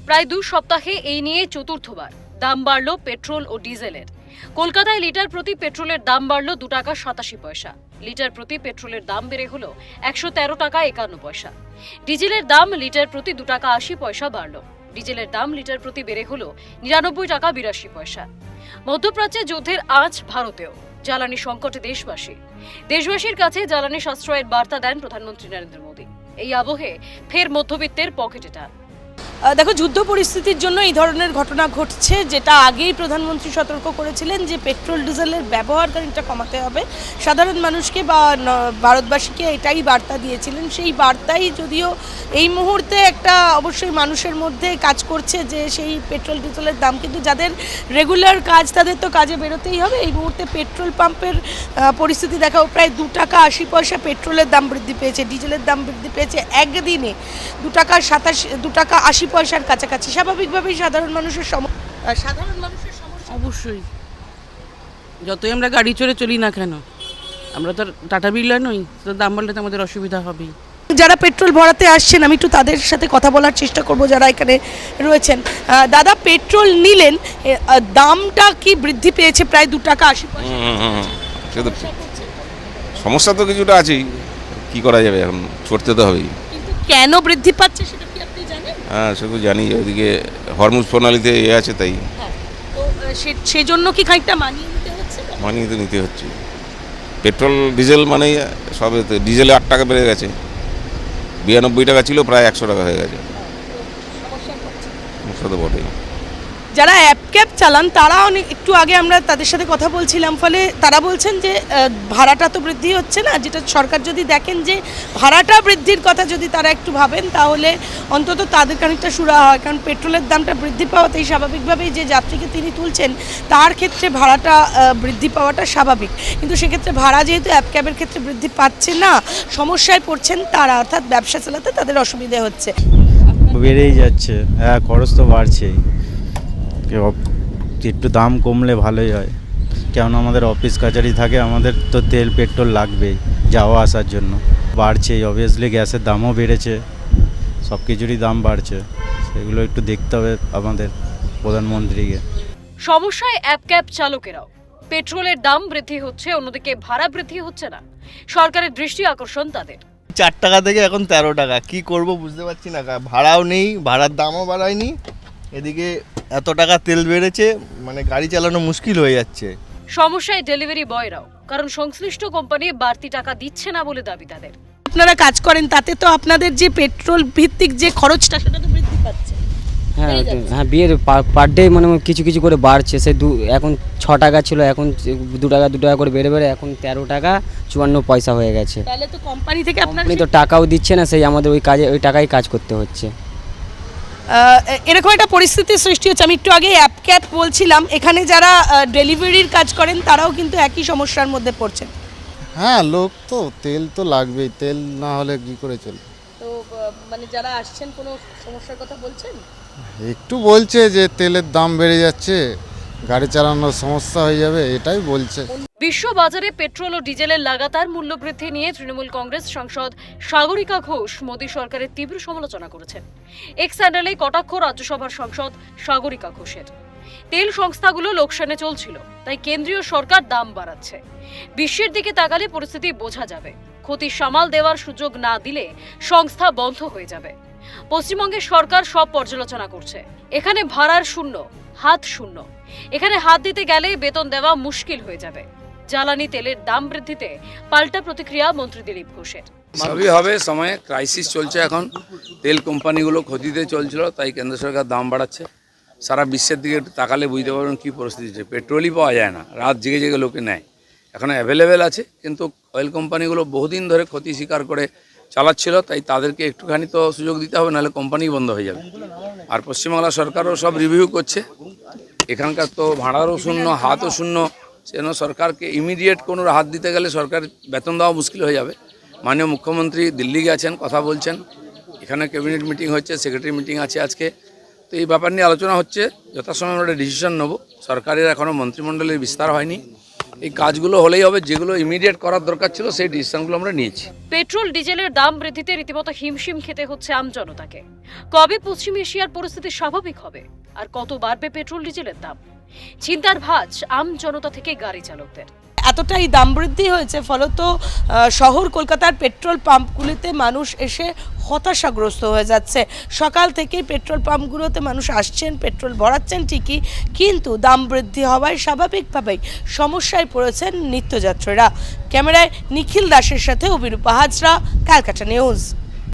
প্রায় 2 সপ্তাহে এই নিয়ে চতুর্থবার দাম বাড়ল পেট্রোল ও ডিজেলের। কলকাতায় লিটার প্রতি পেট্রোলের দাম বাড়ল 2 টাকা 87 পয়সা। লিটার প্রতি পেট্রোলের দাম বেড়ে হলো 113 টাকা 51 পয়সা। ডিজেলের দাম লিটার প্রতি 2 টাকা 80 পয়সা বাড়ল। ডিজেলের দাম লিটার প্রতি বেড়ে হলো 99 টাকা 82 পয়সা। মধ্যপ্রাচ্যে যুদ্ধের আঁচ ভারতেও। জ্বালানি সংকটে দেশবাসীর কাছে জ্বালানি সাশ্রয়ের বার্তা দেন প্রধানমন্ত্রী নরেন্দ্র মোদী। এই আবহে ফের মধ্যবিত্তের পকেটে টান। দেখো, যুদ্ধ পরিস্থিতির জন্য এই ধরনের ঘটনা ঘটছে, যেটা আগেই প্রধানমন্ত্রী সতর্ক করেছিলেন যে পেট্রোল ডিজেলের ব্যবহার খানিকটা কমাতে হবে। সাধারণ মানুষকে বা ভারতবাসীকে এটাই বার্তা দিয়েছিলেন। সেই বার্তাই যদিও এই মুহূর্তে একটা অবশ্যই মানুষের মধ্যে কাজ করছে যে সেই পেট্রোল ডিজেলের দাম, কিন্তু যাদের রেগুলার কাজ তাদের তো কাজে বেরোতেই হবে। এই মুহূর্তে পেট্রোল পাম্পের পরিস্থিতি দেখাও, প্রায় 2 টাকা 80 পয়সা পেট্রোলের দাম বৃদ্ধি পেয়েছে, ডিজেলের দাম বৃদ্ধি পেয়েছে একদিনে 2 টাকা 80 পয়সার কাছাকাছি। স্বাভাবিকভাবেই সাধারণ মানুষের সমস্যা। অবশ্যই, যতই আমরা গাড়ি চড়ে চলি না কেন, আমরা তো টাটা বিড়লা নই, তো দাম বাড়লে তো আমাদের অসুবিধা হবেই। যারা পেট্রোল ভরাতে আসছেন, আমি একটু তাদের সাথে কথা বলার চেষ্টা করব যারা এখানে রয়েছেন। দাদা, পেট্রোল নিলেন, দামটা কি বৃদ্ধি পেয়েছে প্রায় 2 টাকা 80 পয়সা? সমস্যা তো কিছুটা আছেই, কি করা যাবে, এখন ছড়তে তো হবেই। কিন্তু কেন বৃদ্ধি পাচ্ছে সেটা কি আপনি জানেন? হ্যাঁ, সে তো জানি, ওইদিকে হরমুজ প্রণালীতে আছে, তাই তো সেজন্য কি খানিকটা মানিয়ে নিতে হচ্ছে? মানিয়ে তো নিতে হচ্ছে। পেট্রোল ডিজেল মানে সবে তো, ডিজেলে 8 টাকা বেড়ে গেছে, 92 টাকা ছিল, প্রায় 100 টাকা হয়ে গেছে। সমস্যা তো বটেই। যারা অ্যাপ ক্যাব চালান তারা একটু আগে আমরা তাদের সাথে কথা বলছিলাম, ফলে তারা বলছেন যে ভাড়াটা তো বৃদ্ধি হচ্ছে না, যেটা সরকার যদি দেখেন যে ভাড়াটা বৃদ্ধির কথা যদি তারা একটু ভাবেন, তাহলে অন্তত তাদের খানিকটা সুরাহা হয়। কারণ পেট্রোলের দামটা বৃদ্ধি পাওয়াতেই স্বাভাবিকভাবেই যে যাত্রীকে তিনি তুলছেন তার ক্ষেত্রে ভাড়াটা বৃদ্ধি পাওয়াটা স্বাভাবিক। কিন্তু সেক্ষেত্রে ভাড়া যেহেতু অ্যাপ ক্যাবের ক্ষেত্রে বৃদ্ধি পাচ্ছে না, সমস্যায় পড়ছেন তারা, অর্থাৎ ব্যবসা চালাতে তাদের অসুবিধে হচ্ছে। বেড়েই যাচ্ছে, হ্যাঁ, খরচ তো বাড়ছেই। একটু দাম কমলে ভালোই হয়, কেননা আমাদের অফিস কাছারি থাকে, আমাদের তো তেল পেট্রোল লাগবেই যাওয়া আসার জন্য। বাড়ছেই, অবভিয়াসলি গ্যাসের দামও বেড়েছে, সব কিছুরই দাম বাড়ছে, সেগুলো একটু দেখতে হবে আমাদের প্রধানমন্ত্রীকে। সমস্যায় অ্যাপ ক্যাব চালকেরাও। পেট্রোলের দাম বৃদ্ধি হচ্ছে, অন্যদিকে ভাড়া বৃদ্ধি হচ্ছে না। সরকারের দৃষ্টি আকর্ষণ তাদের। 4 টাকা থেকে এখন 13 টাকা, কি করব বুঝতে পারছি না। ভাড়াও নেই, ভাড়ার দামও বাড়ায়নি, এদিকে এত টাকা তেল বেড়েছে, মানে গাড়ি চালানো মুশকিল হয়ে যাচ্ছে। সমস্যায় ডেলিভারি বয়রাও, কারণ সংশ্লিষ্ট কোম্পানি বাড়তি টাকা দিচ্ছে না বলে দাবি তাদের। আপনারা কাজ করেন, তাতে তো আপনাদের যে পেট্রোল ভিত্তিক যে খরচটা সেটা তো বৃদ্ধি পাচ্ছে। হ্যাঁ হ্যাঁ, বিয়ের পার ডে মানে কিছু কিছু করে বাড়ছে। সে এখন 6 টাকা ছিল, এখন 2 টাকা করে বেড়ে বেড়ে এখন 13 টাকা 54 পয়সা হয়ে গেছে। তাহলে তো কোম্পানি থেকে আপনি তো টাকাও দিচ্ছে না, সেই আমাদের ওই টাকায় কাজ করতে হচ্ছে। এরকম একটা পরিস্থিতির সৃষ্টি হচ্ছে। আমি একটু আগে অ্যাপ ক্যাব বলছিলাম, এখানে যারা ডেলিভারির কাজ করেন তারাও কিন্তু একই সমস্যার মধ্যে পড়ছেন। হ্যাঁ, লোক তো তেল তো লাগবেই, তেল না হলে কী করে চলবে। তো মানে যারা আসছেন কোনো সমস্যার কথা বলছেন? একটু বলছে যে তেলের দাম বেড়ে যাচ্ছে, গাড়ি চালানোর সমস্যা হয়ে যাবে, এটাই বলছে। বিশ্ববাজারে পেট্রোল ও ডিজেলের লাগাতার মূল্য বৃদ্ধি নিয়ে তৃণমূল কংগ্রেস সাংসদ সাগরিকা ঘোষ মোদী সরকারের তীব্র সমালোচনা করেছেন। এক্স হ্যান্ডেলে কটাক্ষ রাজ্যসভার সাংসদ সাগরিকা ঘোষের। তেল সংস্থাগুলো লোকসানে চলছিল, তাই কেন্দ্রীয় সরকার দাম বাড়াচ্ছে। বিশ্বের দিকে তাকালে পরিস্থিতি বোঝা যাবে। ক্ষতি সামাল দেওয়ার সুযোগ না দিলে সংস্থা বন্ধ হয়ে যাবে। পশ্চিমবঙ্গের সরকার সব পর্যালোচনা করছে। এখানে ভাড়ার শূন্য, হাত শূন্য। এখানে হাত দিতে গেলে বেতন দেওয়া মুশকিল হয়ে যাবে। জ্বালানি তেলের দাম বৃদ্ধিতে পাল্টা প্রতিক্রিয়া মন্ত্রী দিলীপ ঘোষের। সবই হবে, সময়ে ক্রাইসিস চলছে, এখন তেল কোম্পানিগুলো ক্ষতিতে চলছিল, তাই কেন্দ্র সরকার দাম বাড়াচ্ছে। সারা বিশ্বের দিকে তাকালে বুঝতে পারবেন কী পরিস্থিতি হচ্ছে। পেট্রোলই পাওয়া যায় না, রাত জেগে জেগে লোকে নেয়। এখন অ্যাভেলেবেল আছে, কিন্তু অয়েল কোম্পানিগুলো বহুদিন ধরে ক্ষতি স্বীকার করে চালাচ্ছিল, তাই তাদেরকে একটুখানি তো সুযোগ দিতে হবে, নাহলে কোম্পানি বন্ধ হয়ে যাবে। আর পশ্চিমবাংলা সরকারও সব রিভিউ করছে, এখানকার তো ভাড়ারও শূন্য, হাতও শূন্য। সেজন্য সরকারকে ইমিডিয়েট কোনো হাত দিতে গেলে সরকার বেতন দেওয়া মুশকিল হয়ে যাবে। মাননীয় মুখ্যমন্ত্রী দিল্লি গেছেন, কথা বলছেন, এখানে ক্যাবিনেট মিটিং হচ্ছে, সেক্রেটারি মিটিং আছে আজকে। তো এই ব্যাপার নিয়ে আলোচনা হচ্ছে, যথাসময়ে আমরা একটা ডিসিশন নেব। সরকারের এখনও মন্ত্রিমণ্ডলের বিস্তার হয়নি, এই কাজগুলো হলেই হবে, যেগুলো ইমিডিয়েট করার দরকার ছিল সেই ডিসিশনগুলো আমরা নিয়েছি। পেট্রোল ডিজেলের দাম বৃদ্ধিতে রীতিমতো হিমশিম খেতে হচ্ছে আমজনতাকে। কবে পশ্চিম এশিয়ার পরিস্থিতি স্বাভাবিক হবে আর কত বাড়বে পেট্রোল ডিজেলের দাম, চিন্তার ভাঁজ আমজনতা থেকে গাড়ি চালকদের। এতটাই দাম বৃদ্ধি হয়েছে ফলত শহর কলকাতার পেট্রোল পাম্পগুলিতে মানুষ এসে হতাশাগ্রস্ত হয়ে যাচ্ছে। সকাল থেকেই পেট্রোল পাম্পগুলোতে মানুষ আসছেন, পেট্রোল ভরাচ্ছেন ঠিকই, কিন্তু দাম বৃদ্ধি হওয়ায় স্বাভাবিকভাবেই সমস্যায় পড়েছেন নিত্যযাত্রীরা। ক্যামেরায় নিখিল দাসের সাথে অভিরূপা হাজরা, ক্যালকাটা নিউজ।